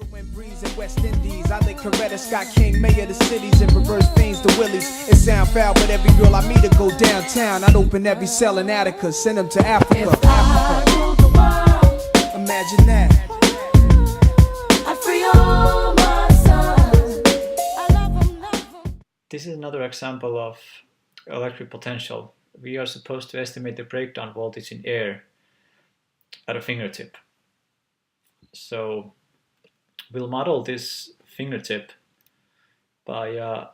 Wind breeze in West Indies. I lick Coretta Scott King, mayor of the cities, and reverse veins to Willies. It sound foul, but every girl I meet to go downtown. I'd open every cell in Attica, send them to Africa. If I ruled the world, imagine that. I'd free all my sons. I love them, love them. This is another example of electric potential. We are supposed to estimate the breakdown voltage in air at a fingertip. So we'll model this fingertip by a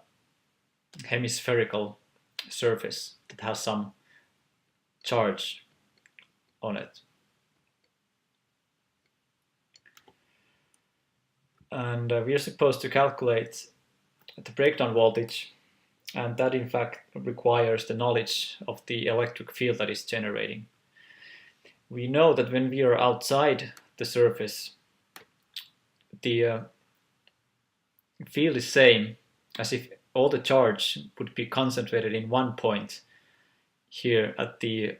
hemispherical surface that has some charge on it. And we are supposed to calculate the breakdown voltage, and that in fact requires the knowledge of the electric field that is generating. We know that when we are outside the surface, the field is same as if all the charge would be concentrated in one point here at the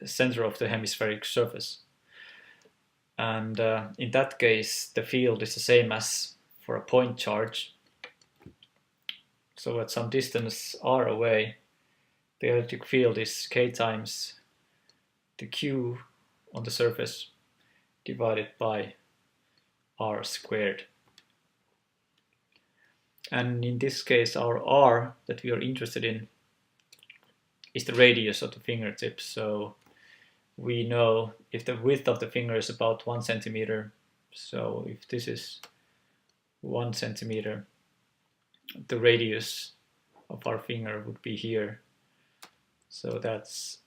center of the hemispheric surface. And in that case, the field is the same as for a point charge. So at some distance r away, the electric field is k times the q on the surface divided by r squared. And in this case, our r that we are interested in is the radius of the fingertip. So we know if the width of the finger is about 1 centimeter, so if this is 1 centimeter, the radius of our finger would be here. So that's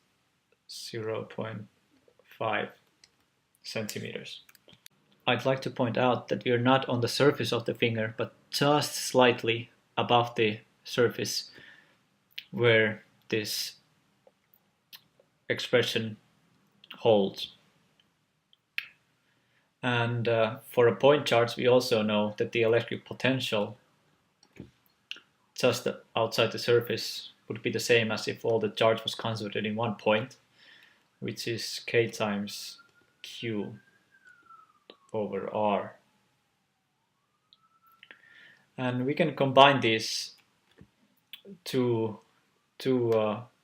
0.5 centimeters. I'd like to point out that we are not on the surface of the finger, but just slightly above the surface where this expression holds. And for a point charge, we also know that the electric potential just outside the surface would be the same as if all the charge was concentrated in one point, which is k times q over r. And we can combine these two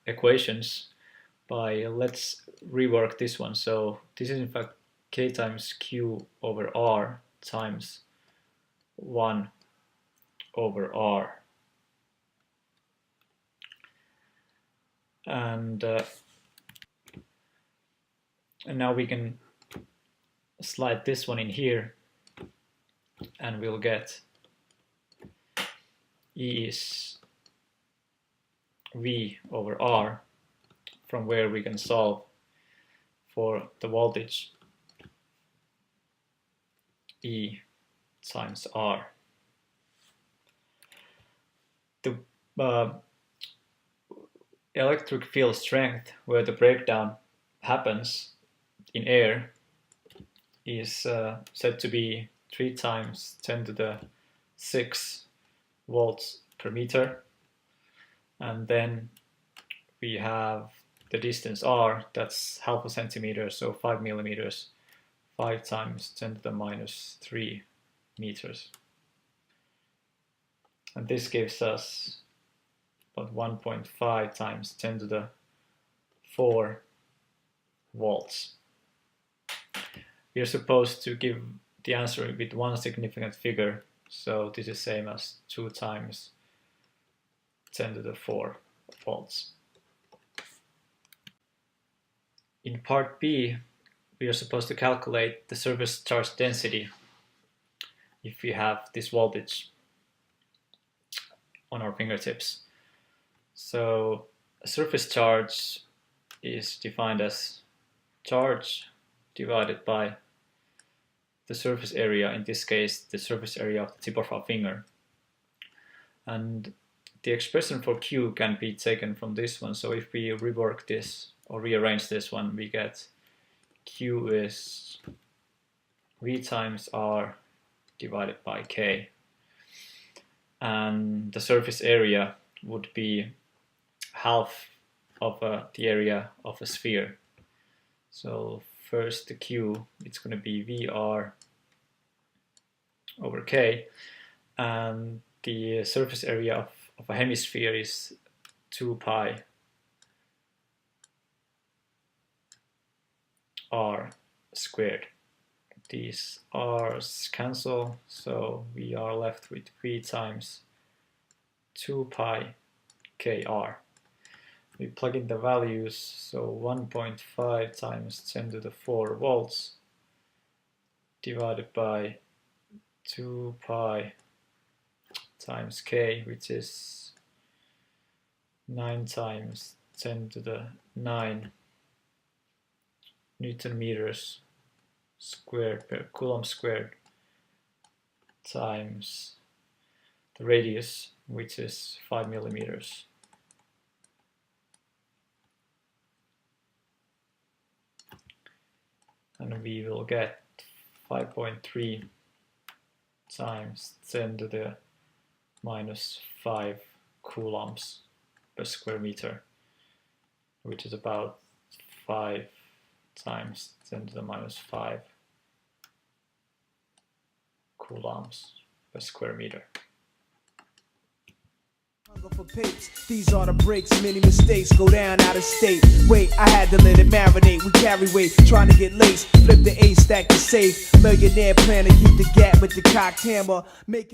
equations by, let's rework this one. So this is in fact k times q over r times 1 over r. And now we can slide this one in here, and we'll get E is V over R, from where we can solve for the voltage E times R. The electric field strength where the breakdown happens in air is said to be 3 times 10 to the 6 volts per meter. And then we have the distance r, that's half a centimeter, so 5 millimeters, 5 times 10 to the minus 3 meters. And this gives us about 1.5 times 10 to the 4 volts. We are supposed to give the answer with one significant figure, so this is same as 2 times 10 to the 4 volts. In part B, we are supposed to calculate the surface charge density if we have this voltage on our fingertips. So a surface charge is defined as charge divided by the surface area, in this case the surface area of the tip of our finger. And the expression for Q can be taken from this one, so if we rework this or rearrange this one, we get Q is V times R divided by K, and the surface area would be half of the area of a sphere. So first the Q, it's going to be VR over k, and the surface area of a hemisphere is 2 pi r squared. These r's cancel, so we are left with v times 2 pi kr. We plug in the values, so 1.5 times 10 to the 4 volts divided by 2 pi times k, which is 9 times 10 to the 9 Newton meters squared per coulomb squared, times the radius, which is 5 millimeters. And we will get 5.3 times 10 to the minus 5 coulombs per square meter, which is about 5 times 10 to the minus 5 coulombs per square meter. Hunger for papes. These are the breaks, many mistakes go down out of state. Wait, I had to let it marinate. We carry weight, trying to get laced. Flip the A, stack the safe. Millionaire plan to keep the gap with the cocked hammer. Make it